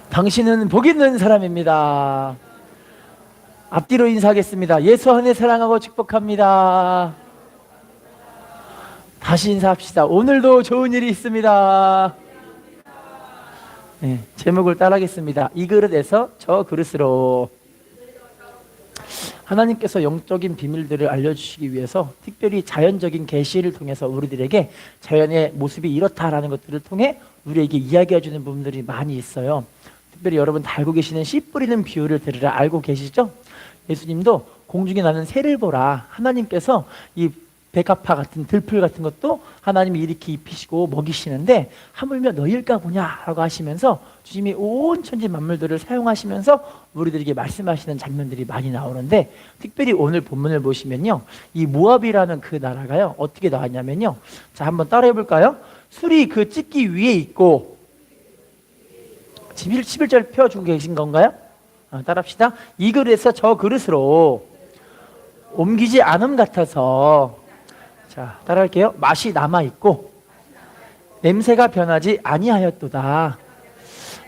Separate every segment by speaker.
Speaker 1: 당신은 복 있는 사람입니다. 앞뒤로 인사하겠습니다. 예수 안에 사랑하고 축복합니다. 다시 인사합시다. 오늘도 좋은 일이 있습니다. 네, 제목을 따라하겠습니다. 이 그릇에서 저 그릇으로. 하나님께서 영적인 비밀들을 알려주시기 위해서 특별히 자연적인 계시를 통해서 우리들에게 자연의 모습이 이렇다라는 것들을 통해 우리에게 이야기해 주는 부분들이 많이 있어요. 특별히 여러분 다 알고 계시는 씨 뿌리는 비유를 들으라 알고 계시죠? 예수님도 공중에 나는 새를 보라. 하나님께서 이 백합화 같은 들풀 같은 것도 하나님이 이렇게 입히시고 먹이시는데 하물며 너희일까 보냐라고 하시면서 주님이 온 천지 만물들을 사용하시면서 우리들에게 말씀하시는 장면들이 많이 나오는데, 특별히 오늘 본문을 보시면요, 이 모압이라는 그 나라가요 어떻게 나왔냐면요, 자 한번 따라해 볼까요? 술이 그 찢기 위에 있고, 11절 펴주고 계신 건가요? 따라합시다. 이 그릇에서 저 그릇으로 옮기지 않음 같아서, 자 따라할게요. 맛이 남아있고 냄새가 변하지 아니하였도다.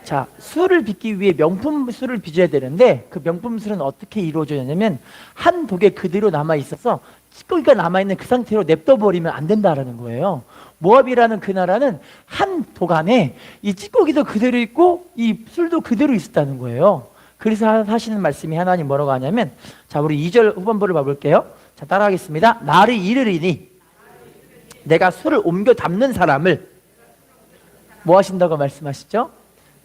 Speaker 1: 자, 술을 빚기 위해 명품 술을 빚어야 되는데 그 명품 술은 어떻게 이루어지냐면 한 독에 그대로 남아있어서 찌꺼기가 남아있는 그 상태로 냅둬버리면 안 된다라는 거예요. 모압이라는 그 나라는 한 독 안에 이 찌꺼기도 그대로 있고 이 술도 그대로 있었다는 거예요. 그래서 하시는 말씀이 하나님 뭐라고 하냐면, 자 우리 2절 후반부를 봐볼게요. 자 따라하겠습니다. 나를 이르리니 내가 술을 옮겨 담는 사람을 뭐 하신다고 말씀하시죠?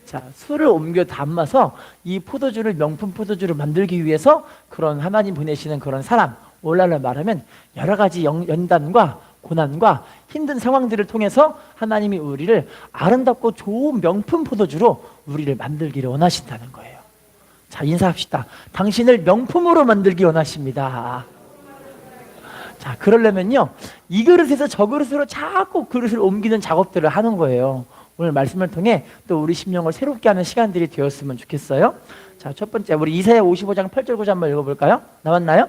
Speaker 1: 자, 술을 옮겨 담아서 이 포도주를 명품 포도주를 만들기 위해서 그런 하나님 보내시는 그런 사람, 오늘날 말하면 여러 가지 연단과 고난과 힘든 상황들을 통해서 하나님이 우리를 아름답고 좋은 명품 포도주로 우리를 만들기를 원하신다는 거예요. 자, 인사합시다. 당신을 명품으로 만들기 원하십니다. 자, 그러려면요, 이 그릇에서 저 그릇으로 자꾸 그릇을 옮기는 작업들을 하는 거예요. 오늘 말씀을 통해 또 우리 심령을 새롭게 하는 시간들이 되었으면 좋겠어요. 자, 첫 번째 우리 이사야 55장 8절 9절 한번 읽어볼까요? 나왔나요?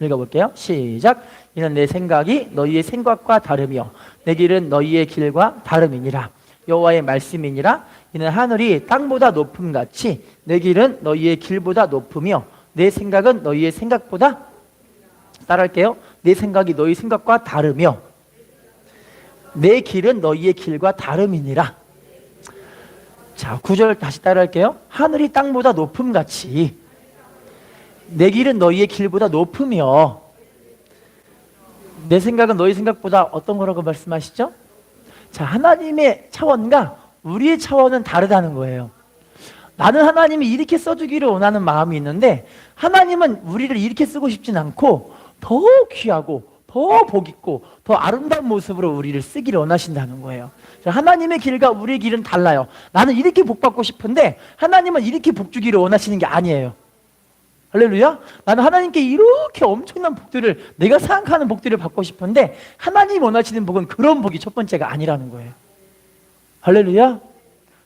Speaker 1: 읽어볼게요. 시작. 이는 내 생각이 너희의 생각과 다르며 내 길은 너희의 길과 다름이니라. 여호와의 말씀이니라. 이는 하늘이 땅보다 높음같이 내 길은 너희의 길보다 높으며 내 생각은 너희의 생각보다, 따라할게요. 내 생각이 너희 생각과 다르며 내 길은 너희의 길과 다름이니라. 자, 9절 다시 따라할게요. 하늘이 땅보다 높음같이 내 길은 너희의 길보다 높으며 내 생각은 너희 생각보다 어떤 거라고 말씀하시죠? 자, 하나님의 차원과 우리의 차원은 다르다는 거예요. 나는 하나님이 이렇게 써주기를 원하는 마음이 있는데 하나님은 우리를 이렇게 쓰고 싶진 않고 더 귀하고 더 복있고 더 아름다운 모습으로 우리를 쓰기를 원하신다는 거예요. 하나님의 길과 우리의 길은 달라요. 나는 이렇게 복 받고 싶은데 하나님은 이렇게 복 주기를 원하시는 게 아니에요. 할렐루야. 나는 하나님께 이렇게 엄청난 복들을, 내가 생각하는 복들을 받고 싶은데 하나님이 원하시는 복은 그런 복이 첫 번째가 아니라는 거예요. 할렐루야.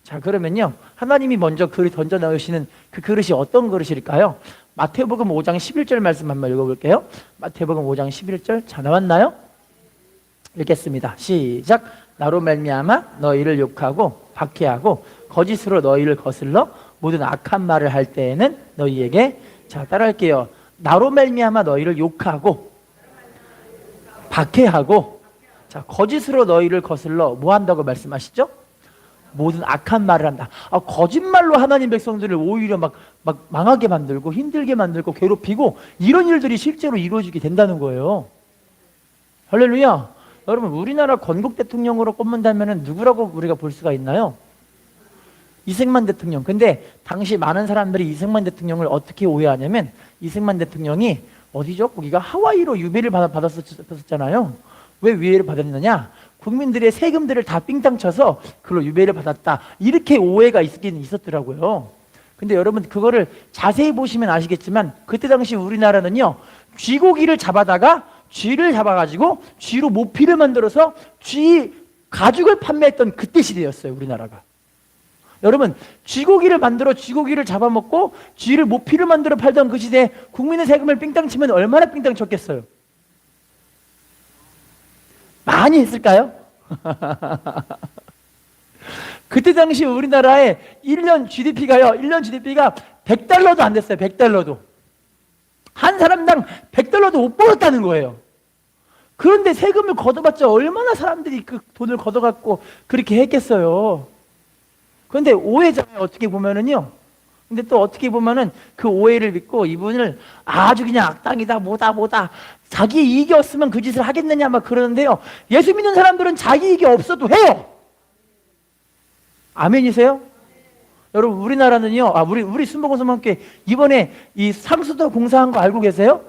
Speaker 1: 자, 그러면요, 하나님이 먼저 그릇 던져 넣으시는 그 그릇이 어떤 그릇일까요? 마태복음 5장 11절 말씀 한번 읽어볼게요. 마태복음 5장 11절. 자, 나왔나요? 읽겠습니다. 시작. 나로 말미암아 너희를 욕하고 박해하고 거짓으로 너희를 거슬러 모든 악한 말을 할 때에는 너희에게, 자 따라할게요. 나로 말미암아 너희를 욕하고 박해하고, 자 거짓으로 너희를 거슬러 뭐 한다고 말씀하시죠? 모든 악한 말을 한다. 거짓말로 하나님 백성들을 오히려 막 망하게 만들고 힘들게 만들고 괴롭히고 이런 일들이 실제로 이루어지게 된다는 거예요. 할렐루야. 여러분, 우리나라 건국 대통령으로 꼽는다면 누구라고 우리가 볼 수가 있나요? 이승만 대통령. 근데 당시 많은 사람들이 이승만 대통령을 어떻게 오해하냐면, 이승만 대통령이 어디죠? 거기가 하와이로 유배를 받았었잖아요. 왜 유배를 받았느냐? 국민들의 세금들을 다 삥땅 쳐서 그걸로 유배를 받았다, 이렇게 오해가 있긴 있었더라고요. 근데 여러분, 그거를 자세히 보시면 아시겠지만 그때 당시 우리나라는요, 쥐고기를 잡아다가 쥐를 잡아가지고 쥐로 모피를 만들어서 쥐 가죽을 판매했던 그때 시대였어요, 우리나라가. 여러분, 쥐고기를 만들어 쥐고기를 잡아먹고 쥐를 모피를 만들어 팔던 그 시대에 국민의 세금을 삥땅 치면 얼마나 삥땅 쳤겠어요? 많이 했을까요? 그때 당시 우리나라의 1년 GDP가요, 1년 GDP가 100달러도 안 됐어요. 100달러도. 한 사람당 100달러도 못 벌었다는 거예요. 그런데 세금을 걷어봤자 얼마나 사람들이 그 돈을 걷어갖고 그렇게 했겠어요. 그런데 오해잖아요. 어떻게 보면은요. 근데 또 어떻게 보면은 그 오해를 믿고 이분을 아주 그냥 악당이다, 뭐다. 자기 이익이 없으면 그 짓을 하겠느냐 막 그러는데요. 예수 믿는 사람들은 자기 이익이 없어도 해요. 아멘이세요? 여러분, 우리나라는요, 우리 순복음성교회 이번에 이 상수도 공사한 거 알고 계세요?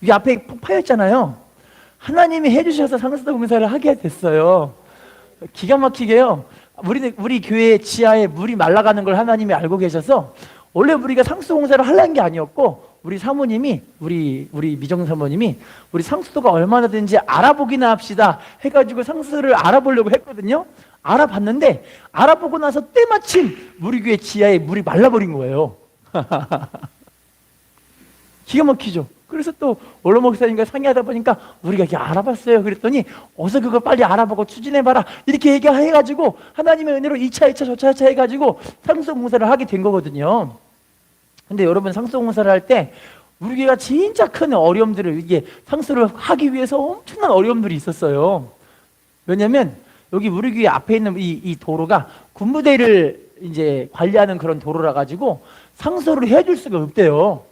Speaker 1: 이 앞에 폭 파였잖아요. 하나님이 해주셔서 상수도 공사를 하게 됐어요. 기가 막히게요. 우리 교회 지하에 물이 말라가는 걸 하나님이 알고 계셔서 원래 우리가 상수도 공사를 하려는 게 아니었고 우리 사모님이 우리 미정 사모님이 우리 상수도가 얼마나 되는지 알아보기나 합시다 해가지고 상수도를 알아보려고 했거든요. 알아봤는데 알아보고 나서 때마침 우리 교회 지하에 물이 말라버린 거예요. 기가 막히죠. 그래서 또 원로 목사님과 상의하다 보니까 우리가 이렇게 알아봤어요. 그랬더니 어서 그거 빨리 알아보고 추진해봐라 이렇게 얘기해가지고 하나님의 은혜로 2차 저 차 해가지고 상수도 공사를 하게 된 거거든요. 근데 여러분, 상수도 공사를 할 때 우리 교회가 진짜 큰 어려움들을, 이게 상수를 하기 위해서 엄청난 어려움들이 있었어요. 왜냐면 여기 우리 교회 앞에 있는 이 도로가 군부대를 이제 관리하는 그런 도로라 가지고 상수를 해줄 수가 없대요.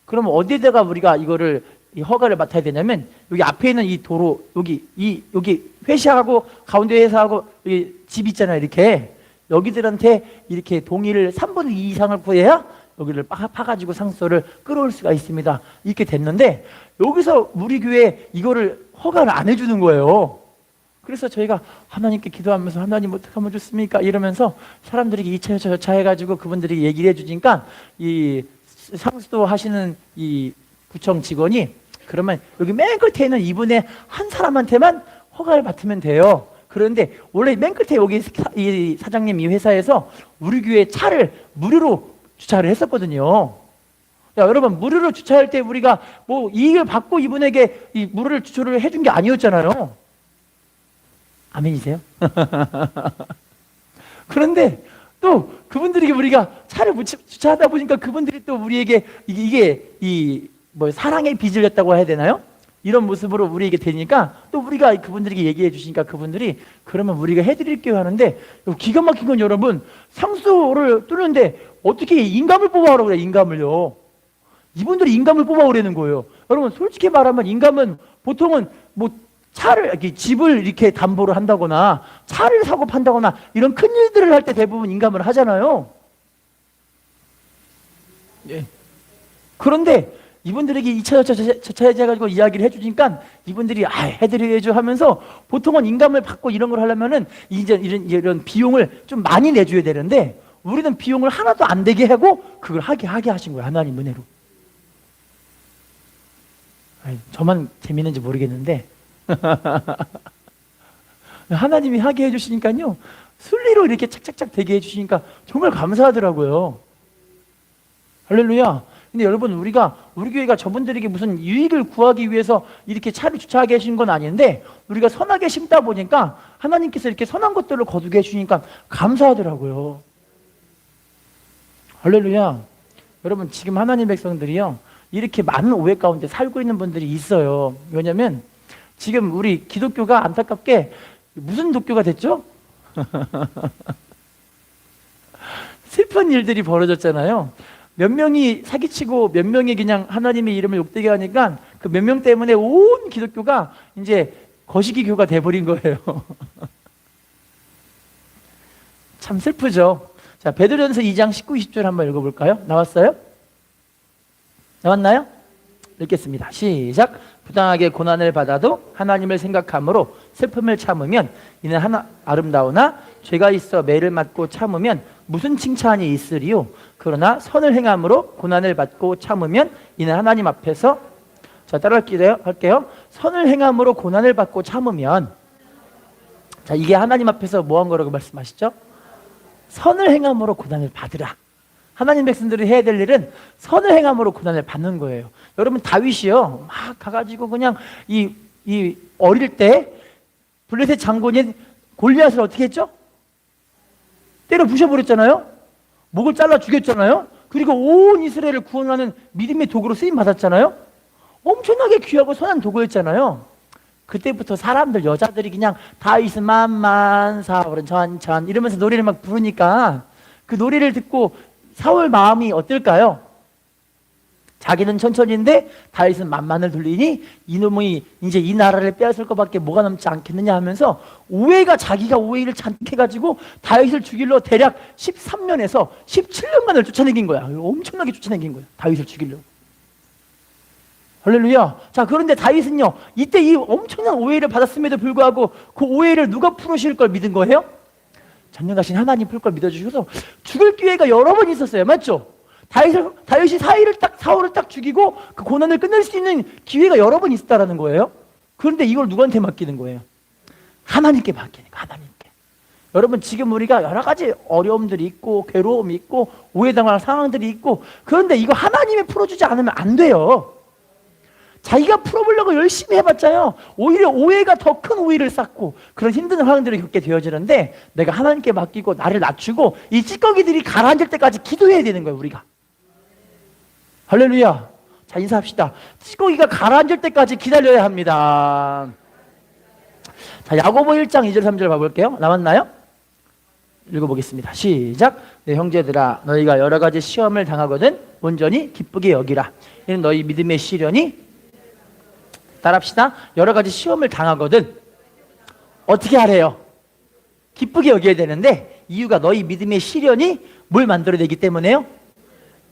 Speaker 1: 그러면 어디에다가 우리가 이거를 이 허가를 맡아야 되냐면 여기 앞에 있는 이 도로, 여기 회사하고 가운데 회사하고 여기 집 있잖아요. 이렇게 여기들한테 이렇게 동의를 3분의 2 이상을 구해야 여기를 파가지고 상수를 끌어올 수가 있습니다. 이렇게 됐는데 여기서 우리 교회 이거를 허가를 안 해주는 거예요. 그래서 저희가 하나님께 기도하면서 하나님 어떻게 하면 좋습니까? 이러면서 사람들에게 2차 저차 해가지고 그분들이 얘기를 해주니까 이 상수도 하시는 이 구청 직원이 그러면 여기 맨 끝에 있는 이분의 한 사람한테만 허가를 받으면 돼요. 그런데 원래 맨 끝에 여기 이 사장님 이 회사에서 우리 교회 차를 무료로 주차를 했었거든요. 야, 여러분, 무료로 주차할 때 우리가 뭐 이익을 받고 이분에게 이 무료를 주차를 해준 게 아니었잖아요. 아멘이세요? 그런데 또 그분들에게 우리가 차를 주차하다 보니까 그분들이 또 우리에게 이게 사랑의 빚을 졌다고 해야 되나요? 이런 모습으로 우리에게 되니까 또 우리가 그분들에게 얘기해 주시니까 그분들이 그러면 우리가 해드릴게요 하는데, 기가 막힌 건 여러분, 상수를 뚫는데 어떻게 인감을 뽑아오라고 그래요. 인감을요. 이분들이 인감을 뽑아오라는 거예요. 여러분, 솔직히 말하면 인감은 보통은 뭐 집을 이렇게 담보를 한다거나 차를 사고 판다거나 이런 큰 일들을 할 때 대부분 인감을 하잖아요. 예. 그런데 이분들에게 2차 저차 해가지고 이야기를 해주니까 이분들이 해드려야죠 하면서 보통은 인감을 받고 이런 걸 하려면은 이제 이런 비용을 좀 많이 내줘야 되는데 우리는 비용을 하나도 안 되게 하고 그걸 하게 하신 거예요. 하나님 은혜로. 저만 재밌는지 모르겠는데 하나님이 하게 해주시니까요, 순리로 이렇게 착착착 되게 해주시니까 정말 감사하더라고요. 할렐루야. 근데 여러분, 우리 교회가 저분들에게 무슨 유익을 구하기 위해서 이렇게 차를 주차하게 해주신 건 아닌데 우리가 선하게 심다 보니까 하나님께서 이렇게 선한 것들을 거두게 해주시니까 감사하더라고요. 할렐루야. 여러분, 지금 하나님 백성들이요, 이렇게 많은 오해 가운데 살고 있는 분들이 있어요. 왜냐면 지금 우리 기독교가 안타깝게 무슨 독교가 됐죠? 슬픈 일들이 벌어졌잖아요. 몇 명이 사기치고 몇 명이 그냥 하나님의 이름을 욕되게 하니까 그 몇 명 때문에 온 기독교가 이제 거시기교가 돼버린 거예요. 참 슬프죠. 자, 베드로전서 2장 19, 20절 한번 읽어볼까요? 나왔어요? 나왔나요? 읽겠습니다. 시작. 부당하게 고난을 받아도 하나님을 생각함으로 슬픔을 참으면 이는 아름다우나 죄가 있어 매를 맞고 참으면 무슨 칭찬이 있으리요. 그러나 선을 행함으로 고난을 받고 참으면 이는 하나님 앞에서, 자, 따라할게요. 선을 행함으로 고난을 받고 참으면, 자, 이게 하나님 앞에서 뭐 한 거라고 말씀하시죠? 선을 행함으로 고난을 받으라. 하나님 백성들이 해야 될 일은 선을 행함으로 고난을 받는 거예요. 여러분, 다윗이요, 막 가가지고 그냥 이 어릴 때 블레셋 장군인 골리앗을 어떻게 했죠? 때려 부셔버렸잖아요. 목을 잘라 죽였잖아요. 그리고 온 이스라엘을 구원하는 믿음의 도구로 쓰임 받았잖아요. 엄청나게 귀하고 선한 도구였잖아요. 그때부터 사람들, 여자들이 그냥 다윗은 만만, 사울은 천천 이러면서 노래를 막 부르니까 그 노래를 듣고 사울 마음이 어떨까요? 자기는 천천히인데 다윗은 만만을 돌리니 이놈이 이제 이 나라를 빼앗을 것밖에 뭐가 남지 않겠느냐 하면서 오해가, 자기가 오해를 잔뜩 해가지고 다윗을 죽이려 대략 13년에서 17년간을 쫓아내긴 거야. 엄청나게 쫓아내긴 거야, 다윗을 죽이려고. 할렐루야. 자, 그런데 다윗은요, 이때 이 엄청난 오해를 받았음에도 불구하고 그 오해를 누가 풀으실 걸 믿은 거예요? 전능하신 하나님 풀 걸 믿어주셔서 죽을 기회가 여러 번 있었어요. 맞죠? 다윗이 사울을 딱 죽이고 그 고난을 끝낼 수 있는 기회가 여러 번 있었다라는 거예요. 그런데 이걸 누구한테 맡기는 거예요? 하나님께 맡기는 거예요. 하나님께. 여러분, 지금 우리가 여러 가지 어려움들이 있고 괴로움이 있고 오해당할 상황들이 있고, 그런데 이거 하나님이 풀어주지 않으면 안 돼요. 자기가 풀어보려고 열심히 해봤자요, 오히려 오해가 더 큰 오해를 쌓고 그런 힘든 상황들을 겪게 되어지는데, 내가 하나님께 맡기고 나를 낮추고 이 찌꺼기들이 가라앉을 때까지 기도해야 되는 거예요, 우리가. 할렐루야. 자, 인사합시다. 찌꺼기가 가라앉을 때까지 기다려야 합니다. 자, 야고보 1장 2절 3절 봐볼게요. 나왔나요? 읽어보겠습니다. 시작. 내 형제들아, 너희가 여러 가지 시험을 당하거든 온전히 기쁘게 여기라. 이는 너희 믿음의 시련이, 따라합시다. 여러 가지 시험을 당하거든 어떻게 하래요? 기쁘게 여겨야 되는데, 이유가 너희 믿음의 시련이 뭘 만들어내기 때문에요?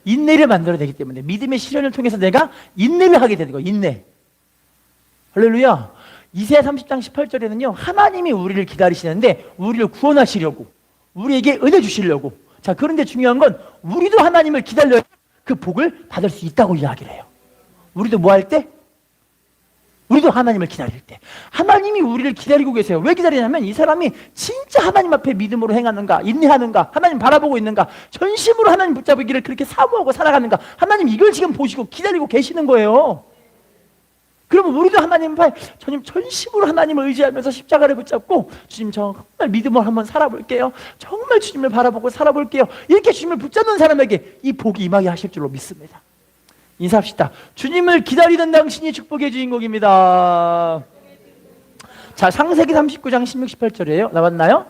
Speaker 1: 인내를 만들어내기 때문에. 믿음의 시련을 통해서 내가 인내를 하게 되는 거예요. 인내. 할렐루야. 이사야 30장 18절에는요, 하나님이 우리를 기다리시는데 우리를 구원하시려고, 우리에게 은혜 주시려고. 자, 그런데 중요한 건 우리도 하나님을 기다려야 그 복을 받을 수 있다고 이야기를 해요. 우리도 뭐 할 때? 우리도 하나님을 기다릴 때. 하나님이 우리를 기다리고 계세요. 왜 기다리냐면 이 사람이 진짜 하나님 앞에 믿음으로 행하는가, 인내하는가, 하나님 바라보고 있는가, 전심으로 하나님 붙잡기를 그렇게 사모하고 살아가는가, 하나님 이걸 지금 보시고 기다리고 계시는 거예요. 그러면 우리도 하나님 앞에 전심으로 하나님을 의지하면서 십자가를 붙잡고, 주님 정말 믿음으로 한번 살아볼게요, 정말 주님을 바라보고 살아볼게요, 이렇게 주님을 붙잡는 사람에게 이 복이 임하게 하실 줄로 믿습니다. 인사합시다. 주님을 기다리는 당신이 축복의 주인공입니다. 자, 창세기 39장 16, 18절이에요. 나왔나요?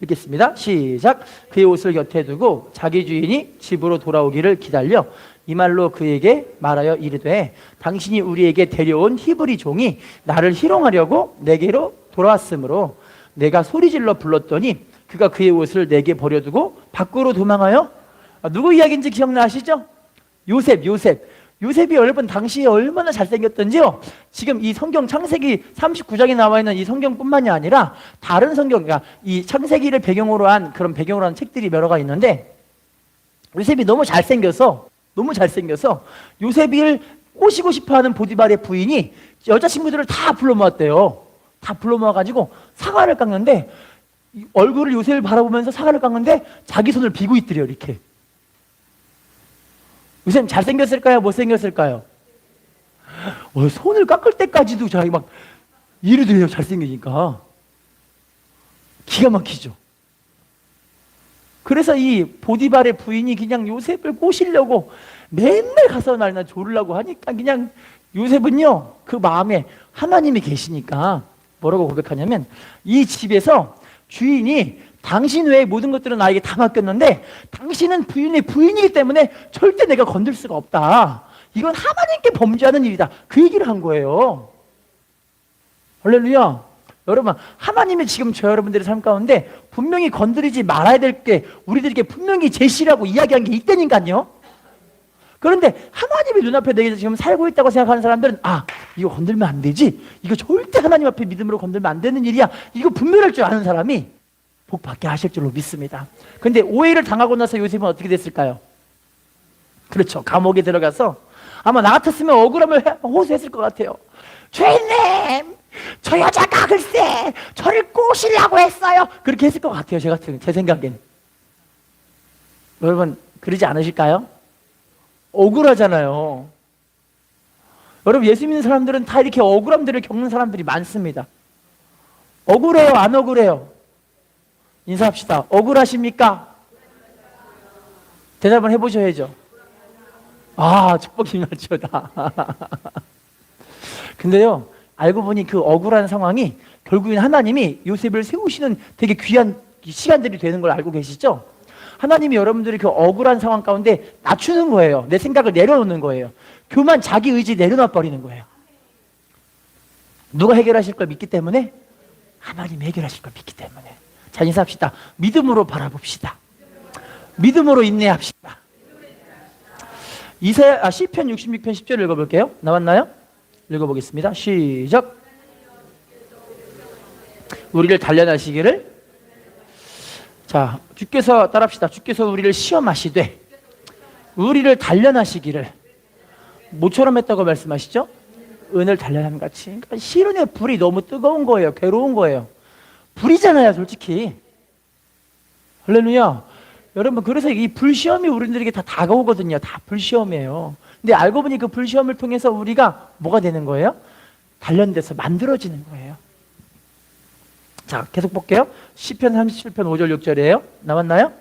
Speaker 1: 읽겠습니다. 시작. 그의 옷을 곁에 두고 자기 주인이 집으로 돌아오기를 기다려 이 말로 그에게 말하여 이르되, 당신이 우리에게 데려온 히브리 종이 나를 희롱하려고 내게로 돌아왔으므로 내가 소리질러 불렀더니 그가 그의 옷을 내게 버려두고 밖으로 도망하여. 누구 이야기인지 기억나시죠? 요셉이 여러분 당시에 얼마나 잘생겼던지요. 지금 이 성경 창세기 39장에 나와 있는 이 성경뿐만이 아니라 다른 성경, 그러니까 이 창세기를 배경으로 한 그런 배경으로 한 책들이 여러 가 있는데, 요셉이 너무 잘생겨서 요셉을 꼬시고 싶어하는 보디발의 부인이 여자친구들을 다 불러 모았대요. 다 불러 모아가지고 사과를 깎는데, 얼굴을 요셉을 바라보면서 사과를 깎는데 자기 손을 비고 있더래요. 이렇게. 요셉 잘생겼을까요? 못생겼을까요? 손을 깎을 때까지도 자기 막 이러더래요. 잘생기니까. 기가 막히죠. 그래서 이 보디발의 부인이 그냥 요셉을 꼬시려고 맨날 가서 날나 조르려고 하니까, 그냥 요셉은요, 그 마음에 하나님이 계시니까 뭐라고 고백하냐면, 이 집에서 주인이 당신 외의 모든 것들은 나에게 다 맡겼는데 당신은 부인의 부인이기 때문에 절대 내가 건들 수가 없다. 이건 하나님께 범죄하는 일이다. 그 얘기를 한 거예요. 할렐루야. 여러분, 하나님이 지금 저 여러분들의 삶 가운데 분명히 건드리지 말아야 될 게 우리들에게 분명히 제시라고 이야기한 게 있다니까요. 그런데 하나님의 눈앞에 내게 지금 살고 있다고 생각하는 사람들은, 이거 건들면 안 되지, 이거 절대 하나님 앞에 믿음으로 건들면 안 되는 일이야, 이거 분별할 줄 아는 사람이 복 받게 하실 줄로 믿습니다. 그런데 오해를 당하고 나서 요셉은 어떻게 됐을까요? 그렇죠. 감옥에 들어가서 아마 나 같았으면 억울함을 호소했을 것 같아요. 주인님, 저 여자가 글쎄 저를 꼬시려고 했어요. 그렇게 했을 것 같아요. 제 생각엔. 여러분, 그러지 않으실까요? 억울하잖아요. 여러분, 예수 믿는 사람들은 다 이렇게 억울함들을 겪는 사람들이 많습니다. 억울해요? 안 억울해요? 인사합시다. 억울하십니까? 대답을 해보셔야죠. 아, 축복이 임할지어다. 근데요, 알고 보니 그 억울한 상황이 결국엔 하나님이 요셉을 세우시는 되게 귀한 시간들이 되는 걸 알고 계시죠? 하나님이 여러분들이 그 억울한 상황 가운데 낮추는 거예요. 내 생각을 내려놓는 거예요. 교만 자기 의지 내려놔 버리는 거예요. 누가 해결하실 걸 믿기 때문에? 하나님이 해결하실 걸 믿기 때문에. 자, 인사합시다. 믿음으로 바라봅시다. 믿음으로 인내합시다. 시편 66편 10절 읽어볼게요. 나왔나요? 읽어보겠습니다. 시작. 우리를 단련하시기를. 자, 주께서 따라합시다. 주께서 우리를 시험하시되 우리를 단련하시기를. 뭐처럼 했다고 말씀하시죠? 은을 단련함 같이. 그러니까 실은의 불이 너무 뜨거운 거예요. 괴로운 거예요. 불이잖아요, 솔직히. 할렐루야. 여러분, 그래서 이 불시험이 우리들에게 다 다가오거든요. 다 불시험이에요. 근데 알고 보니 그 불시험을 통해서 우리가 뭐가 되는 거예요? 단련돼서 만들어지는 거예요. 자, 계속 볼게요. 시편 37편 5절 6절이에요. 나왔나요?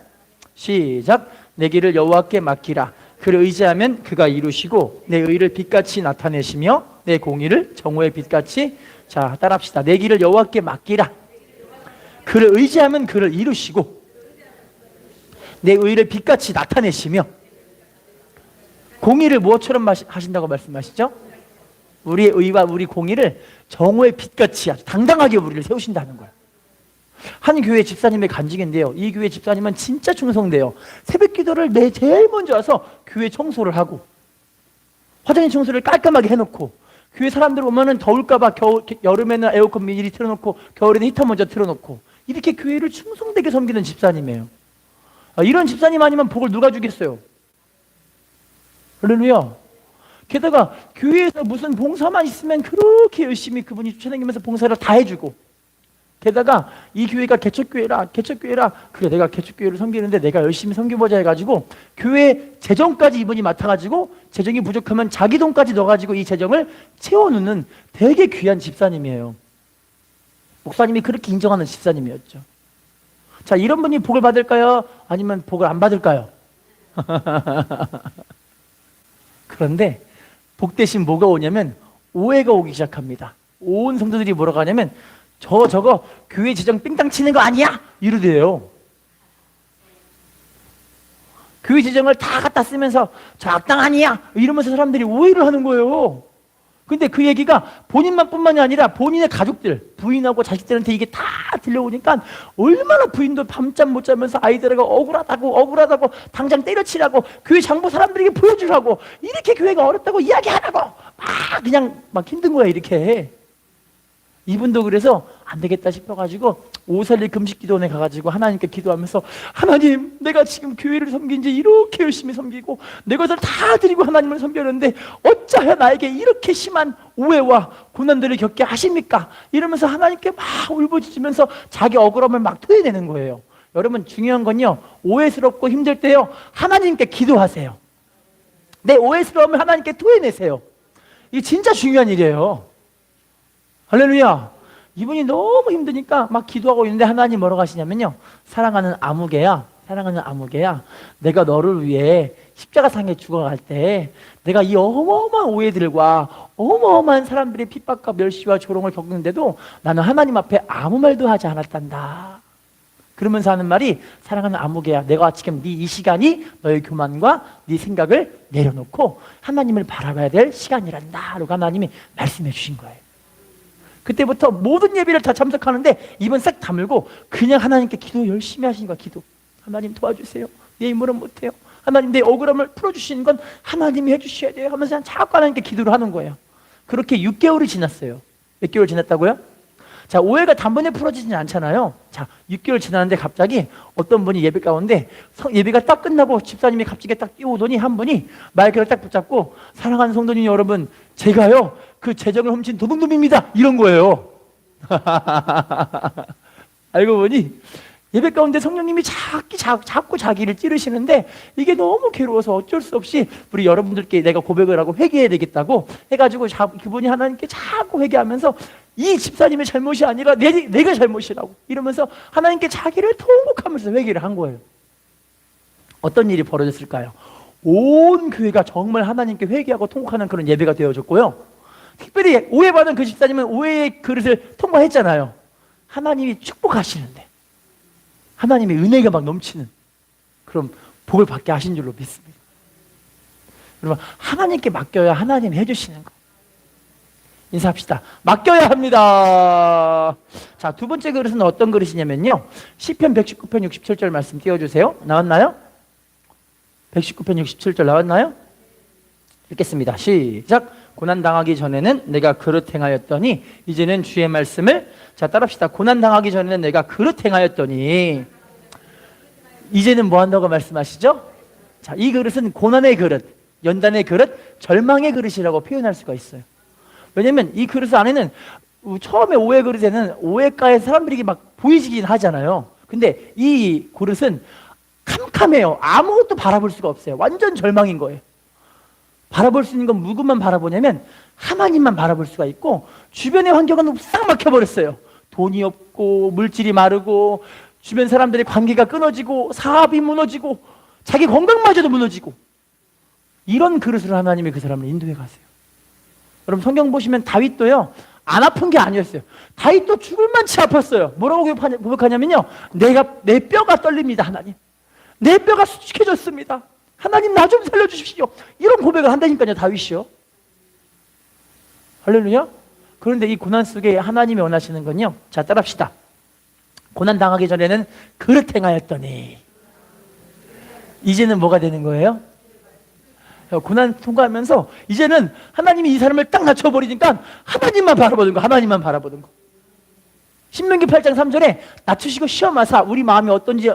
Speaker 1: 시작. 내 길을 여호와께 맡기라. 그를 의지하면 그가 이루시고 내 의를 빛같이 나타내시며 내 공의를 정오의 빛같이. 자, 따라합시다. 내 길을 여호와께 맡기라. 그를 의지하면 그를 이루시고 내 의를 빛같이 나타내시며. 공의를 무엇처럼 하신다고 말씀하시죠? 우리의 의와 우리 공의를 정오의 빛같이 아주 당당하게 우리를 세우신다는 거예요. 한 교회 집사님의 간증인데요, 이 교회 집사님은 진짜 충성돼요. 새벽 기도를 제일 먼저 와서 교회 청소를 하고 화장실 청소를 깔끔하게 해놓고, 교회 사람들 오면은 더울까봐 여름에는 에어컨 미리 틀어놓고 겨울에는 히터 먼저 틀어놓고, 이렇게 교회를 충성되게 섬기는 집사님이에요. 이런 집사님 아니면 복을 누가 주겠어요? 할렐루야. 게다가 교회에서 무슨 봉사만 있으면 그렇게 열심히 그분이 쫓아다니면서 봉사를 다 해주고, 게다가 이 교회가 개척교회라 그래 내가 개척교회를 섬기는데 내가 열심히 섬겨보자 해가지고 교회 재정까지 이분이 맡아가지고 재정이 부족하면 자기 돈까지 넣어가지고 이 재정을 채워놓는 되게 귀한 집사님이에요. 목사님이 그렇게 인정하는 집사님이었죠. 자, 이런 분이 복을 받을까요? 아니면 복을 안 받을까요? 그런데 복 대신 뭐가 오냐면 오해가 오기 시작합니다. 온 성도들이 뭐라고 하냐면 저거 교회 재정 삥땅 치는 거 아니야? 이러대요. 교회 재정을 다 갖다 쓰면서 저 악당 아니야? 이러면서 사람들이 오해를 하는 거예요. 근데 그 얘기가 본인만 뿐만이 아니라 본인의 가족들, 부인하고 자식들한테 이게 다 들려오니까 얼마나 부인도 밤잠 못 자면서 아이들하고 억울하다고 당장 때려치라고 교회 장부 사람들에게 보여주라고 이렇게 교회가 어렵다고 이야기하라고 그냥 힘든 거야 이렇게. 이분도 그래서 안 되겠다 싶어가지고 오살리 금식기도원에 가가지고 하나님께 기도하면서, 하나님, 내가 지금 교회를 섬긴 지 이렇게 열심히 섬기고 내 것을 다 드리고 하나님을 섬겼는데 어찌하여 나에게 이렇게 심한 오해와 고난들을 겪게 하십니까? 이러면서 하나님께 막 울부짖으면서 자기 억울함을 막 토해내는 거예요. 여러분, 중요한 건요, 오해스럽고 힘들 때요 하나님께 기도하세요. 내 오해스러움을 하나님께 토해내세요. 이게 진짜 중요한 일이에요. 할렐루야. 이분이 너무 힘드니까 막 기도하고 있는데 하나님 뭐라고 하시냐면요, 사랑하는 아무개야, 내가 너를 위해 십자가상에 죽어갈 때 내가 이 어마어마한 오해들과 어마어마한 사람들의 핍박과 멸시와 조롱을 겪는데도 나는 하나님 앞에 아무 말도 하지 않았단다. 그러면서 하는 말이, 사랑하는 아무개야, 내가 지금 이 시간이 너의 교만과 네 생각을 내려놓고 하나님을 바라봐야 될 시간이란다 라고 하나님이 말씀해 주신 거예요. 그때부터 모든 예배를 다 참석하는데 입은 싹 다물고 그냥 하나님께 기도 열심히 하시는 거야. 기도. 하나님 도와주세요. 내 힘으로는 못해요. 하나님, 내 억울함을 풀어주시는 건 하나님이 해주셔야 돼요 하면서 그냥 자꾸 하나님께 기도를 하는 거예요. 그렇게 6개월이 지났어요. 몇 개월 지났다고요? 자, 오해가 단번에 풀어지진 않잖아요. 자, 6개월 지났는데 갑자기 어떤 분이 예배 가운데 예배가 딱 끝나고 집사님이 갑자기 딱 뛰어오더니 한 분이 마이크를 딱 붙잡고, 사랑하는 성도님 여러분, 제가요 그 재정을 훔친 도둑놈입니다 이런 거예요. 알고 보니 예배 가운데 성령님이 자꾸 자기를 찌르시는데 이게 너무 괴로워서 어쩔 수 없이 우리 여러분들께 내가 고백을 하고 회개해야 되겠다고 해가지고 그분이 하나님께 자꾸 회개하면서 이 집사님의 잘못이 아니라 내가 잘못이라고 이러면서 하나님께 자기를 통곡하면서 회개를 한 거예요. 어떤 일이 벌어졌을까요? 온 교회가 정말 하나님께 회개하고 통곡하는 그런 예배가 되어졌고요. 특별히 오해받은 그 집사님은 오해의 그릇을 통과했잖아요. 하나님이 축복하시는데 하나님의 은혜가 막 넘치는 그런 복을 받게 하신 줄로 믿습니다. 여러분, 하나님께 맡겨야 하나님이 해주시는 거. 인사합시다. 맡겨야 합니다. 자, 두 번째 그릇은 어떤 그릇이냐면요, 시편 119편 67절 말씀 띄워주세요. 나왔나요? 119편 67절 나왔나요? 읽겠습니다. 시작. 고난당하기 전에는 내가 그릇 행하였더니 이제는 주의 말씀을, 자 따라합시다. 고난당하기 전에는 내가 그릇 행하였더니 이제는 뭐 한다고 말씀하시죠? 자, 이 그릇은 고난의 그릇, 연단의 그릇, 절망의 그릇이라고 표현할 수가 있어요. 왜냐면 이 그릇 안에는 처음에 오해 그릇에는 오해가에 사람들이 막 보이시긴 하잖아요. 근데 이 그릇은 캄캄해요. 아무것도 바라볼 수가 없어요. 완전 절망인 거예요. 바라볼 수 있는 건 누구만 바라보냐면 하나님만 바라볼 수가 있고, 주변의 환경은 싹 막혀버렸어요. 돈이 없고 물질이 마르고 주변 사람들의 관계가 끊어지고 사업이 무너지고 자기 건강마저도 무너지고, 이런 그릇으로 하나님이 그 사람을 인도해 가세요. 여러분, 성경 보시면 다윗도요 안 아픈 게 아니었어요. 다윗도 죽을 만치 아팠어요. 뭐라고 고백하냐면요, 내 뼈가 떨립니다. 하나님, 내 뼈가 수축해졌습니다. 하나님, 나 좀 살려주십시오. 이런 고백을 한다니까요, 다윗이요. 할렐루야. 그런데 이 고난 속에 하나님이 원하시는 건요, 자 따라합시다. 고난 당하기 전에는 그릇 행하였더니 이제는 뭐가 되는 거예요? 고난 통과하면서 이제는 하나님이 이 사람을 딱 낮춰버리니까 하나님만 바라보는 거, 하나님만 바라보는 거. 신명기 8장 3절에 낮추시고 시험하사 우리 마음이 어떤지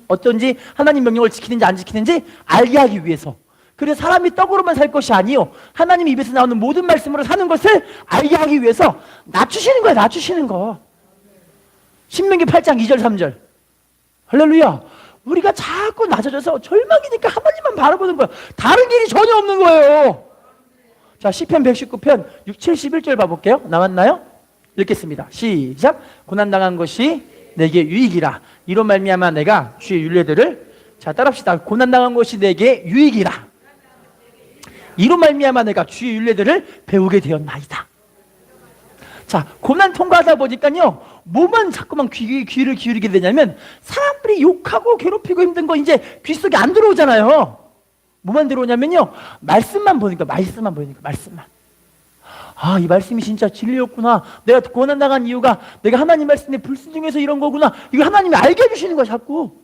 Speaker 1: 어떤지 하나님 명령을 지키는지 안 지키는지 알게 하기 위해서. 그래서 사람이 떡으로만 살 것이 아니요, 하나님 입에서 나오는 모든 말씀으로 사는 것을 알게 하기 위해서 낮추시는 거예요. 낮추시는 거. 신명기 8장 2절 3절. 할렐루야. 우리가 자꾸 낮아져서 절망이니까 하나님만 바라보는 거예요. 다른 길이 전혀 없는 거예요. 자, 시편 119편 71절 봐볼게요. 나왔나요? 읽겠습니다. 시작. 고난당한 것이 내게 유익이라. 이로 말미암아 내가 주의 율례들을, 자 따라합시다. 고난당한 것이 내게 유익이라. 이로 말미암아 내가 주의 율례들을 배우게 되었나이다. 자, 고난 통과하다 보니까요, 뭐만 자꾸만 귀를 기울이게 되냐면 사람들이 욕하고 괴롭히고 힘든 거 이제 귀 속에 안 들어오잖아요. 뭐만 들어오냐면요, 말씀만 보니까, 말씀만. 아, 이 말씀이 진짜 진리였구나. 내가 고난당한 이유가 내가 하나님 말씀에 불순종해서 이런 거구나. 이거 하나님이 알게 해주시는 거야, 자꾸.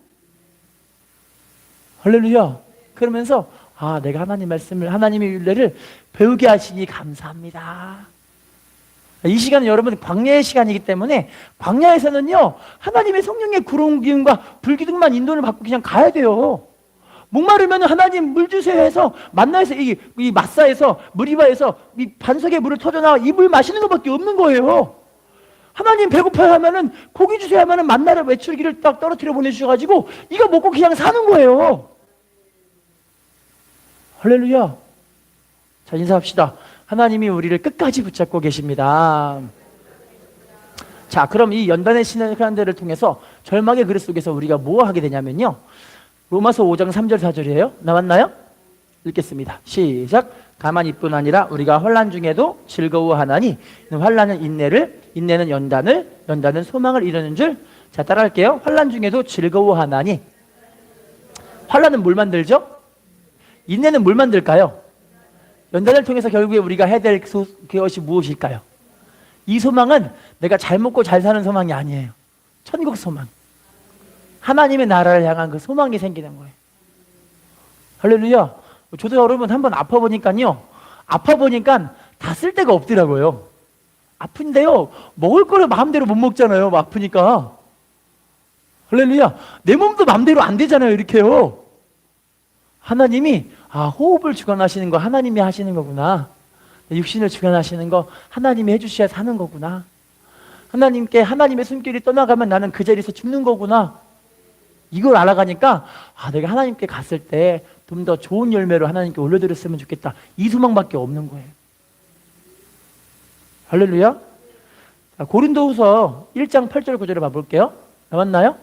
Speaker 1: 할렐루야. 그러면서 아, 내가 하나님 말씀을, 하나님의 율례를 배우게 하시니 감사합니다. 이 시간은 여러분 광야의 시간이기 때문에, 광야에서는요 하나님의 성령의 구름 기운과 불기둥만 인도를 받고 그냥 가야 돼요. 목마르면 하나님 물 주세요 해서 만나에서 이 마사에서 무리바에서 이 반석의 물을 터져나와 이 물 마시는 것밖에 없는 거예요. 하나님 배고파야 하면은 고기 주세요 하면은 만나를 외출기를 딱 떨어뜨려 보내주셔가지고 이거 먹고 그냥 사는 거예요. 할렐루야. 자, 인사합시다. 하나님이 우리를 끝까지 붙잡고 계십니다. 자, 그럼 이 연단의 시간들을 통해서 절망의 그릇 속에서 우리가 뭐 하게 되냐면요, 로마서 5장 3절 4절이에요. 나왔나요? 읽겠습니다. 시작. 가만히뿐 아니라 우리가 환난 중에도 즐거워하나니 환난은 인내를, 인내는 연단을, 연단은 소망을 이루는 줄. 자, 따라할게요. 환난 중에도 즐거워하나니. 환난은 뭘 만들죠? 인내는 뭘 만들까요? 연단을 통해서 결국에 우리가 해야 될 것이 무엇일까요? 이 소망은 내가 잘 먹고 잘 사는 소망이 아니에요. 천국 소망. 하나님의 나라를 향한 그 소망이 생기는 거예요. 할렐루야. 저도 여러분 한번 아파보니까요, 아파보니까 다 쓸 데가 없더라고요. 아픈데요, 먹을 거를 마음대로 못 먹잖아요, 아프니까. 할렐루야. 내 몸도 마음대로 안 되잖아요, 이렇게요. 하나님이, 아, 호흡을 주관하시는 거 하나님이 하시는 거구나. 육신을 주관하시는 거 하나님이 해주셔야 사는 거구나. 하나님께, 하나님의 손길이 떠나가면 나는 그 자리에서 죽는 거구나. 이걸 알아가니까, 아, 내가 하나님께 갔을 때 좀 더 좋은 열매로 하나님께 올려드렸으면 좋겠다. 이 소망밖에 없는 거예요. 할렐루야. 고린도후서 1장 8절 9절을 봐볼게요. 나왔나요?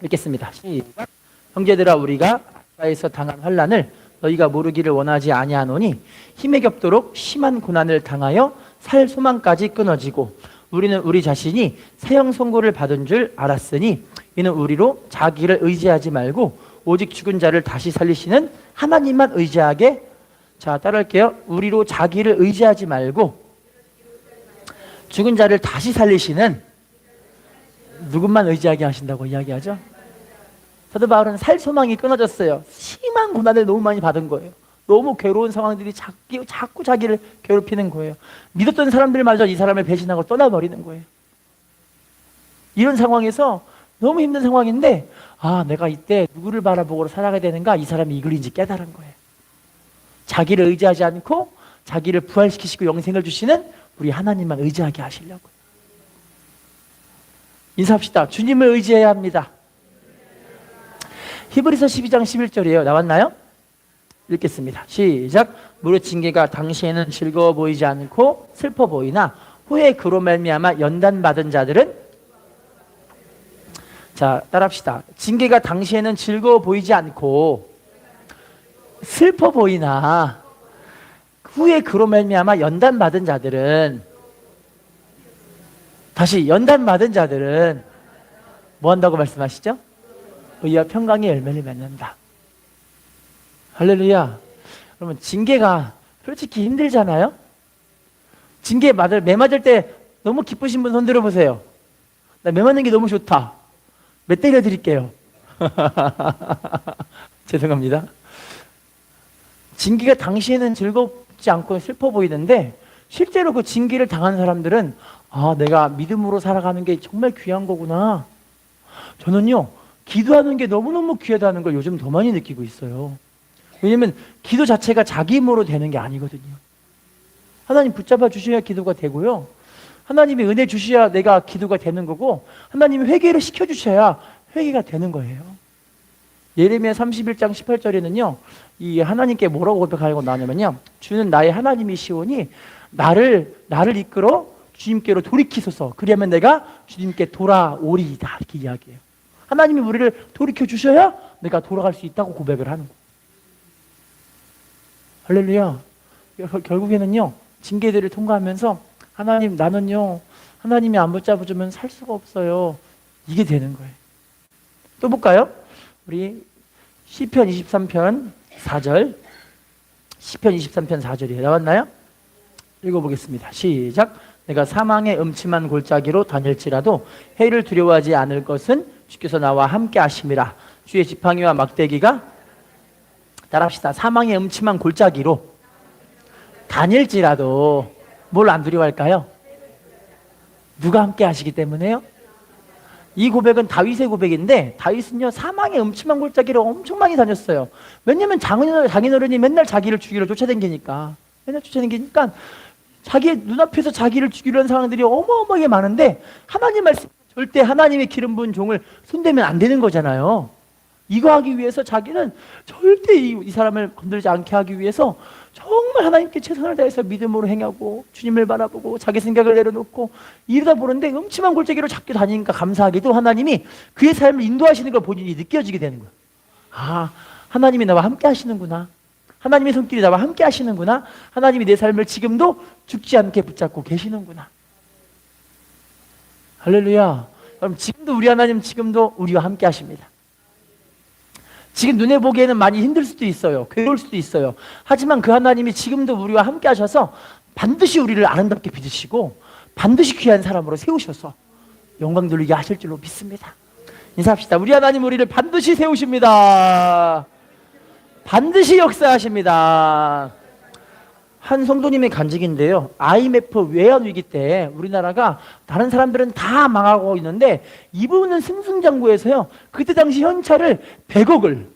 Speaker 1: 읽겠습니다. 시작. 형제들아, 우리가 아까에서 당한 환난을 너희가 모르기를 원하지 아니하노니 힘에 겹도록 심한 고난을 당하여 살 소망까지 끊어지고 우리는 우리 자신이 사형 선고를 받은 줄 알았으니 이는 우리로 자기를 의지하지 말고 오직 죽은 자를 다시 살리시는 하나님만 의지하게. 자, 따라할게요. 우리로 자기를 의지하지 말고 죽은 자를 다시 살리시는 누군만 의지하게 하신다고 이야기하죠. 사도 바울은 살 소망이 끊어졌어요. 심한 고난을 너무 많이 받은 거예요. 너무 괴로운 상황들이 자꾸 자기를 괴롭히는 거예요. 믿었던 사람들마저 이 사람을 배신하고 떠나버리는 거예요. 이런 상황에서 너무 힘든 상황인데 내가 이때 누구를 바라보고 살아가야 되는가, 이 사람이 이글인지 깨달은 거예요. 자기를 의지하지 않고 자기를 부활시키시고 영생을 주시는 우리 하나님만 의지하게 하시려고요. 인사합시다. 주님을 의지해야 합니다. 히브리서 12장 11절이에요. 나왔나요? 읽겠습니다. 시작. 무릇 징계가 당시에는 즐거워 보이지 않고 슬퍼 보이나 후에 그로 말미암아 연단받은 자들은. 자, 따라합시다. 징계가 당시에는 즐거워 보이지 않고 슬퍼 보이나 후에 그로 말미암아 연단받은 자들은. 다시, 연단받은 자들은 뭐 한다고 말씀하시죠? 의와 평강의 열매를 맺는다. 할렐루야. 그러면 징계가 솔직히 힘들잖아요. 징계 매 맞을 때 너무 기쁘신 분 손 들어보세요. 나 매 맞는 게 너무 좋다. 몇 때려 드릴게요. 죄송합니다. 징계가 당시에는 즐겁지 않고 슬퍼 보이는데 실제로 그 징계를 당한 사람들은 내가 믿음으로 살아가는 게 정말 귀한 거구나. 저는요, 기도하는 게 너무너무 귀하다는 걸 요즘 더 많이 느끼고 있어요. 왜냐면 기도 자체가 자기 힘으로 되는 게 아니거든요. 하나님 붙잡아 주셔야 기도가 되고요. 하나님이 은혜 주셔야 내가 기도가 되는 거고, 하나님이 회개를 시켜주셔야 회개가 되는 거예요. 예레미야 31장 18절에는요, 이 하나님께 뭐라고 고백하고 나오냐면요, 주는 나의 하나님이시오니 나를 이끌어 주님께로 돌이키소서. 그러면 내가 주님께 돌아오리이다. 이렇게 이야기해요. 하나님이 우리를 돌이켜 주셔야 내가 돌아갈 수 있다고 고백을 하는 거예요. 할렐루야. 결국에는요, 징계들을 통과하면서 하나님, 나는요, 하나님이 안 붙잡아주면 살 수가 없어요. 이게 되는 거예요. 또 볼까요? 우리 시편 23편 4절. 시편 23편 4절이에요. 나왔나요? 읽어보겠습니다. 시작. 내가 사망의 음침한 골짜기로 다닐지라도 해를 두려워하지 않을 것은 주께서 나와 함께 하심이라. 주의 지팡이와 막대기가. 따라합시다. 사망의 음침한 골짜기로 다닐지라도 뭘 안 두려워할까요? 누가 함께 하시기 때문에요? 이 고백은 다윗의 고백인데, 다윗은요, 사망의 음침한 골짜기를 엄청 많이 다녔어요. 왜냐면 장인어른이 맨날 자기를 죽이러 쫓아다니니까. 자기 눈앞에서 자기를 죽이려는 상황들이 어마어마하게 많은데, 하나님 말씀, 절대 하나님의 기름 부은 종을 손대면 안 되는 거잖아요. 이거 하기 위해서 자기는 절대 이 사람을 건들지 않게 하기 위해서 정말 하나님께 최선을 다해서 믿음으로 행하고 주님을 바라보고 자기 생각을 내려놓고 이러다 보는데 음침한 골짜기로 자꾸 다니니까 감사하게도 하나님이 그의 삶을 인도하시는 걸 본인이 느껴지게 되는 거예요. 하나님이 나와 함께 하시는구나. 하나님의 손길이 나와 함께 하시는구나. 하나님이 내 삶을 지금도 죽지 않게 붙잡고 계시는구나. 할렐루야. 그럼 지금도 우리 하나님 지금도 우리와 함께 하십니다. 지금 눈에 보기에는 많이 힘들 수도 있어요. 괴로울 수도 있어요. 하지만 그 하나님이 지금도 우리와 함께 하셔서 반드시 우리를 아름답게 빚으시고 반드시 귀한 사람으로 세우셔서 영광 돌리게 하실 줄로 믿습니다. 인사합시다. 우리 하나님 우리를 반드시 세우십니다. 반드시 역사하십니다. 한 성도님의 간증인데요, IMF 외환위기 때 우리나라가 다른 사람들은 다 망하고 있는데 이분은 승승장구해서요, 그때 당시 현찰을 100억을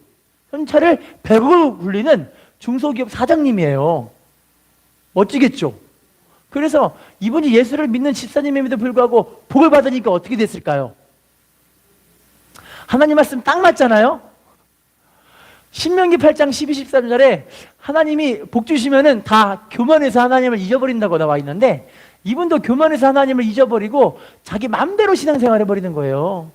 Speaker 1: 굴리는 중소기업 사장님이에요. 멋지겠죠? 그래서 이분이 예수를 믿는 집사님임에도 불구하고 복을 받으니까 어떻게 됐을까요? 하나님 말씀 딱 맞잖아요. 신명기 8장 12, 13절에 하나님이 복 주시면은 다 교만해서 하나님을 잊어버린다고 나와 있는데, 이분도 교만해서 하나님을 잊어버리고 자기 맘대로 신앙생활을 해버리는 거예요.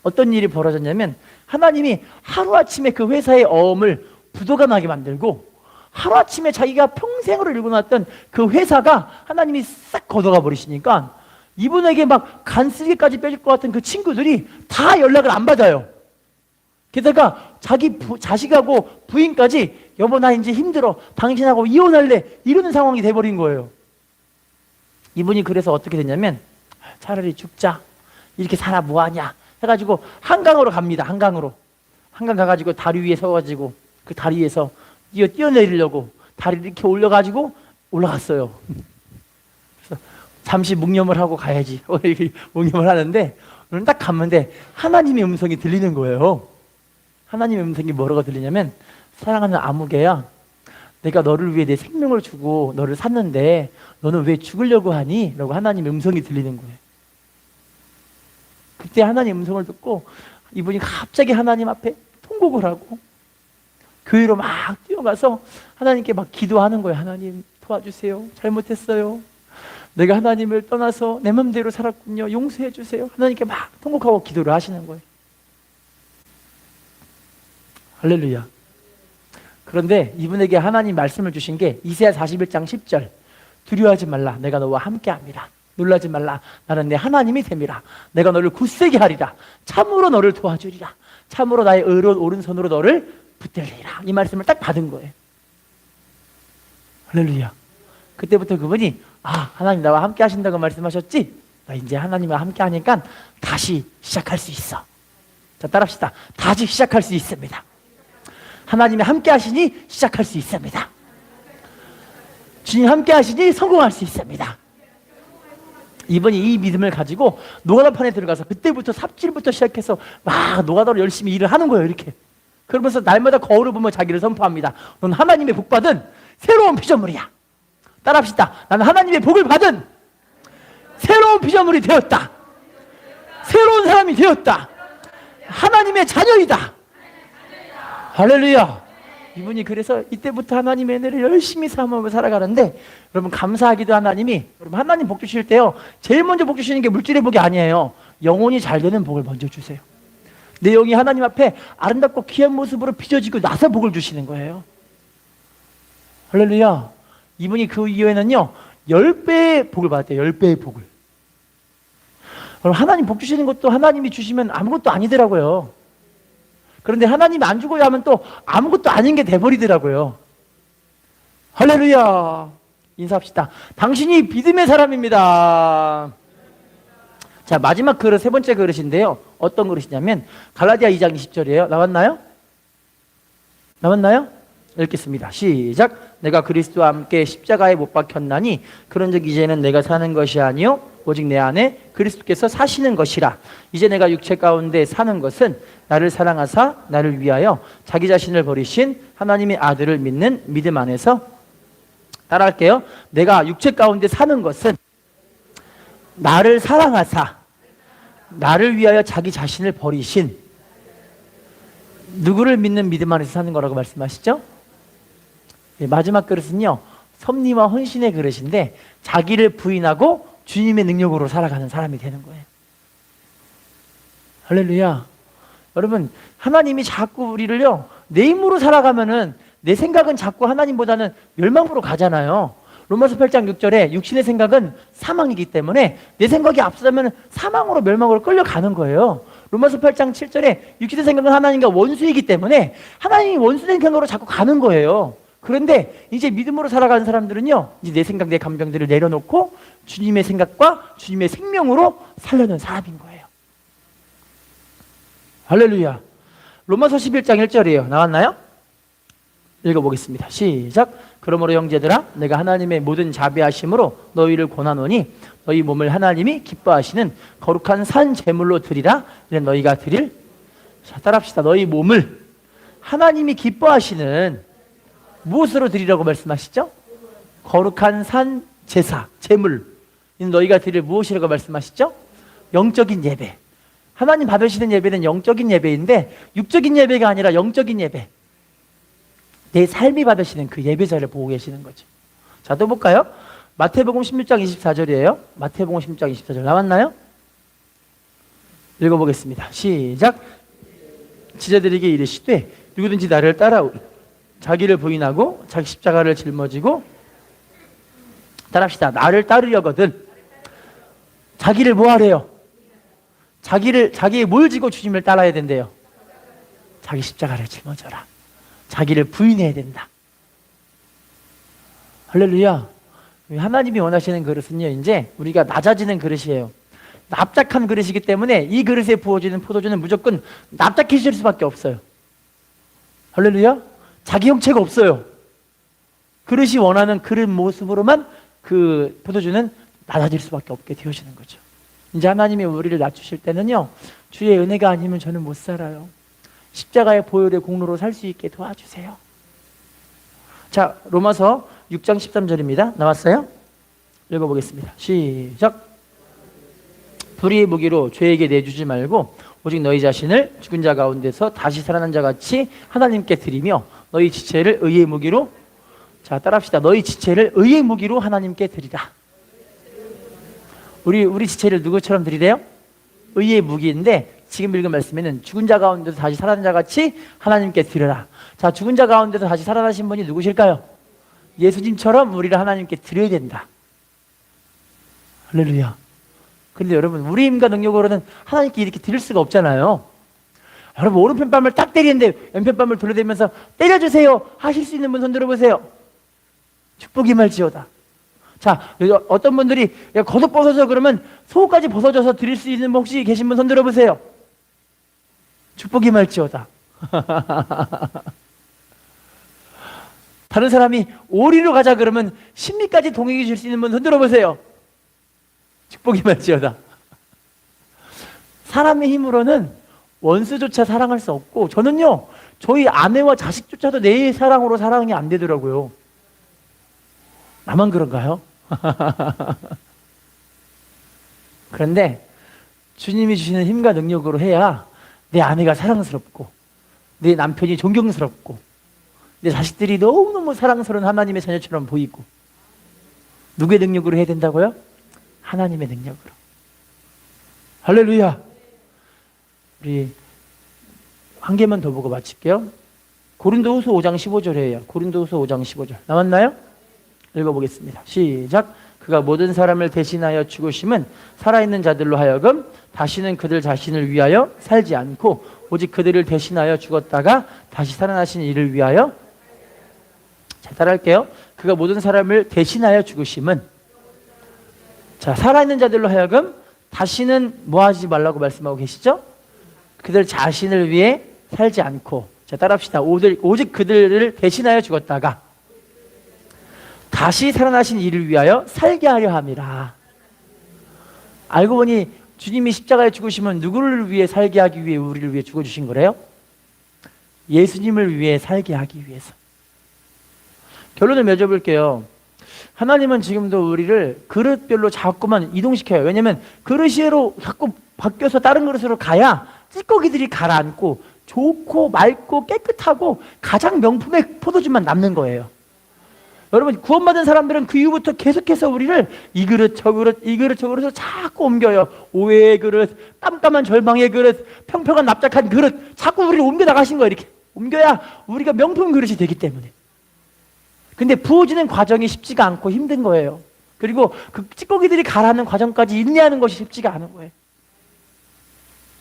Speaker 1: 어떤 일이 벌어졌냐면 하나님이 하루아침에 그 회사의 어음을 부도가 나게 만들고 하루아침에 자기가 평생으로 일궈놨던 그 회사가 하나님이 싹 걷어가 버리시니까 이분에게 막 간쓰기까지 빼줄 것 같은 그 친구들이 다 연락을 안 받아요. 게다가 자기 자식하고 부인까지 여보 나 이제 힘들어 당신하고 이혼할래 이러는 상황이 돼버린 거예요. 이분이 그래서 어떻게 됐냐면 차라리 죽자 이렇게 살아 뭐하냐 해가지고 한강으로 갑니다. 한강 가가지고 다리 위에 서가지고 그 다리 위에서 뛰어내리려고 다리를 이렇게 올려가지고 올라갔어요. 그래서 잠시 묵념을 하고 가야지 묵념을 하는데 딱 갔는데 하나님의 음성이 들리는 거예요. 하나님의 음성이 뭐라고 들리냐면 사랑하는 아무개야 내가 너를 위해 내 생명을 주고 너를 샀는데 너는 왜 죽으려고 하니? 라고 하나님의 음성이 들리는 거예요. 그때 하나님의 음성을 듣고 이분이 갑자기 하나님 앞에 통곡을 하고 교회로 막 뛰어가서 하나님께 막 기도하는 거예요. 하나님 도와주세요. 잘못했어요. 내가 하나님을 떠나서 내 맘대로 살았군요. 용서해 주세요. 하나님께 막 통곡하고 기도를 하시는 거예요. 할렐루야. 그런데 이분에게 하나님 말씀을 주신 게 이사야 41장 10절 두려워하지 말라 내가 너와 함께함이라 놀라지 말라 나는 내 하나님이 됨이라 내가 너를 굳세게 하리라 참으로 너를 도와주리라 참으로 나의 의로운 오른손으로 너를 붙들리라 이 말씀을 딱 받은 거예요. 할렐루야. 그때부터 그분이 하나님 나와 함께 하신다고 말씀하셨지? 나 이제 하나님과 함께 하니까 다시 시작할 수 있어. 자 따라합시다. 다시 시작할 수 있습니다. 하나님이 함께 하시니 시작할 수 있습니다. 주님 함께 하시니 성공할 수 있습니다. 이분이 이 믿음을 가지고 노가다판에 들어가서 그때부터 삽질부터 시작해서 막 노가다로 열심히 일을 하는 거예요. 이렇게 그러면서 날마다 거울을 보며 자기를 선포합니다. 넌 하나님의 복받은 새로운 피조물이야. 따라합시다. 나는 하나님의 복을 받은 새로운 피조물이 되었다. 새로운 사람이 되었다. 하나님의 자녀이다. 할렐루야. 이분이 그래서 이때부터 하나님의 은혜를 열심히 삼으며 살아가는데 여러분 감사하기도 하나님이 여러분 하나님 복 주실 때요 제일 먼저 복 주시는 게 물질의 복이 아니에요. 영혼이 잘 되는 복을 먼저 주세요. 내 영이 하나님 앞에 아름답고 귀한 모습으로 빚어지고 나서 복을 주시는 거예요. 할렐루야. 이분이 그 이후에는요 10배의 복을 받았대요. 10배의 복을. 그럼 하나님 복 주시는 것도 하나님이 주시면 아무것도 아니더라고요. 그런데 하나님이 안 주고야 하면 또 아무것도 아닌 게 돼버리더라고요. 할렐루야. 인사합시다. 당신이 믿음의 사람입니다. 자 마지막 그릇 세 번째 그릇인데요. 어떤 그릇이냐면 갈라디아 2장 20절이에요. 나왔나요? 읽겠습니다. 시작. 내가 그리스도와 함께 십자가에 못 박혔나니 그런즉 이제는 내가 사는 것이 아니요 오직 내 안에 그리스도께서 사시는 것이라. 이제 내가 육체 가운데 사는 것은 나를 사랑하사 나를 위하여 자기 자신을 버리신 하나님의 아들을 믿는 믿음 안에서. 따라할게요. 내가 육체 가운데 사는 것은 나를 사랑하사 나를 위하여 자기 자신을 버리신 누구를 믿는 믿음 안에서 사는 거라고 말씀하시죠? 마지막 그릇은요 섭리와 헌신의 그릇인데 자기를 부인하고 주님의 능력으로 살아가는 사람이 되는 거예요. 할렐루야. 여러분 하나님이 자꾸 우리를요 내 힘으로 살아가면은 내 생각은 자꾸 하나님보다는 멸망으로 가잖아요. 로마서 8장 6절에 육신의 생각은 사망이기 때문에 내 생각이 앞서면 사망으로 멸망으로 끌려가는 거예요. 로마서 8장 7절에 육신의 생각은 하나님과 원수이기 때문에 하나님이 원수된 생각으로 자꾸 가는 거예요. 그런데 이제 믿음으로 살아가는 사람들은요 이제 내 생각 내 감정들을 내려놓고 주님의 생각과 주님의 생명으로 살려는 사람인 거예요. 할렐루야. 로마서 11장 1절이에요. 나왔나요? 읽어보겠습니다. 시작. 그러므로 형제들아 내가 하나님의 모든 자비하심으로 너희를 권하노니 너희 몸을 하나님이 기뻐하시는 거룩한 산 제물로 드리라. 이는 너희가 드릴. 자 따라합시다. 너희 몸을 하나님이 기뻐하시는 무엇으로 드리라고 말씀하시죠? 거룩한 산 제사 제물. 이는 너희가 드릴 무엇이라고 말씀하시죠? 영적인 예배. 하나님 받으시는 예배는 영적인 예배인데 육적인 예배가 아니라 영적인 예배. 내 삶이 받으시는 그 예배자를 보고 계시는 거죠. 자, 또 볼까요? 마태복음 16장 24절이에요. 마태복음 16장 24절 나왔나요? 읽어보겠습니다. 시작. 지자들에게 이르시되 누구든지 나를 따라오리 자기를 부인하고 자기 십자가를 짊어지고 따라합시다. 나를 따르려거든 자기를 뭐 하래요? 자기의 뭘 지고 주님을 따라야 된대요? 자기 십자가를 짊어져라. 자기를 부인해야 된다. 할렐루야. 하나님이 원하시는 그릇은요, 이제 우리가 낮아지는 그릇이에요. 납작한 그릇이기 때문에 이 그릇에 부어지는 포도주는 무조건 납작해질 수밖에 없어요. 할렐루야. 자기 형체가 없어요. 그릇이 원하는 그릇 모습으로만 그 포도주는 낮아질 수밖에 없게 되어지는 거죠. 이제 하나님이 우리를 낮추실 때는요, 주의 은혜가 아니면 저는 못 살아요. 십자가의 보혈의 공로로 살 수 있게 도와주세요. 자, 로마서 6장 13절입니다. 나왔어요? 읽어보겠습니다. 시작. 불의의 무기로 죄에게 내주지 말고 오직 너희 자신을 죽은 자 가운데서 다시 살아난 자 같이 하나님께 드리며 너희 지체를 의의 무기로, 자 따라합시다. 너희 지체를 의의 무기로 하나님께 드리라. 우리 지체를 누구처럼 드리래요? 의의 무기인데 지금 읽은 말씀에는 죽은 자 가운데서 다시 살아난 자 같이 하나님께 드려라. 자, 죽은 자 가운데서 다시 살아나신 분이 누구실까요? 예수님처럼 우리를 하나님께 드려야 된다. 할렐루야. 근데 여러분, 우리 힘과 능력으로는 하나님께 이렇게 드릴 수가 없잖아요. 여러분, 오른편 뺨을 딱 때리는데 왼편 뺨을 돌려대면서 때려주세요 하실 수 있는 분 손 들어보세요. 축복이 말지어다. 자, 어떤 분들이 겉옷 벗어져 그러면 속옷까지 벗어져서 드릴 수 있는 분 혹시 계신 분 손 들어보세요. 축복이 말지어다. 다른 사람이 오리로 가자 그러면 심리까지 동행해 줄 수 있는 분 손 들어보세요. 축복이 말지어다. 사람의 힘으로는 원수조차 사랑할 수 없고, 저는요 저희 아내와 자식조차도 내 사랑으로 사랑이 안 되더라고요. 나만 그런가요? 그런데 주님이 주시는 힘과 능력으로 해야 내 아내가 사랑스럽고 내 남편이 존경스럽고 내 자식들이 너무너무 사랑스러운 하나님의 자녀처럼 보이고. 누구의 능력으로 해야 된다고요? 하나님의 능력으로. 할렐루야. 우리 한 개만 더 보고 마칠게요. 고린도후서 5장 15절이에요. 고린도후서 5장 15절 나왔나요? 읽어보겠습니다. 시작. 그가 모든 사람을 대신하여 죽으심은 살아있는 자들로 하여금 다시는 그들 자신을 위하여 살지 않고 오직 그들을 대신하여 죽었다가 다시 살아나신 이를 위하여. 자, 따라할게요. 그가 모든 사람을 대신하여 죽으심은, 자, 살아있는 자들로 하여금 다시는 뭐 하지 말라고 말씀하고 계시죠? 그들 자신을 위해 살지 않고, 자, 따라합시다. 오직 그들을 대신하여 죽었다가 다시 살아나신 이를 위하여 살게 하려 함이라. 알고 보니 주님이 십자가에 죽으시면 누구를 위해 살게 하기 위해 우리를 위해 죽어주신 거래요? 예수님을 위해 살게 하기 위해서. 결론을 맺어볼게요. 하나님은 지금도 우리를 그릇별로 자꾸만 이동시켜요. 왜냐하면 그릇으로 자꾸 바뀌어서 다른 그릇으로 가야 찌꺼기들이 가라앉고 좋고 맑고 깨끗하고 가장 명품의 포도주만 남는 거예요. 여러분, 구원받은 사람들은 그 이후부터 계속해서 우리를 이 그릇 저 그릇 이 그릇 저 그릇으로 자꾸 옮겨요. 오해의 그릇, 깜깜한 절망의 그릇, 평평한 납작한 그릇, 자꾸 우리를 옮겨 나가신 거예요. 이렇게 옮겨야 우리가 명품 그릇이 되기 때문에. 근데 부어지는 과정이 쉽지가 않고 힘든 거예요. 그리고 그 찌꺼기들이 가라앉는 과정까지 인내하는 것이 쉽지가 않은 거예요.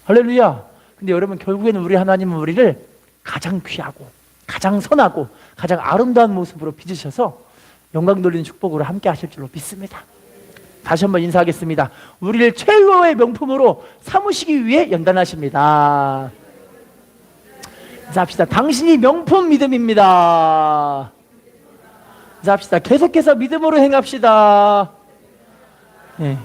Speaker 1: 할렐루야. 근데 여러분, 결국에는 우리 하나님은 우리를 가장 귀하고 가장 선하고 가장 아름다운 모습으로 빚으셔서 영광 돌리는 축복으로 함께 하실 줄로 믿습니다. 다시 한번 인사하겠습니다. 우리를 최고의 명품으로 삼으시기 위해 연단하십니다. 인사합시다. 당신이 명품 믿음입니다. 인사합시다. 계속해서 믿음으로 행합시다. 네.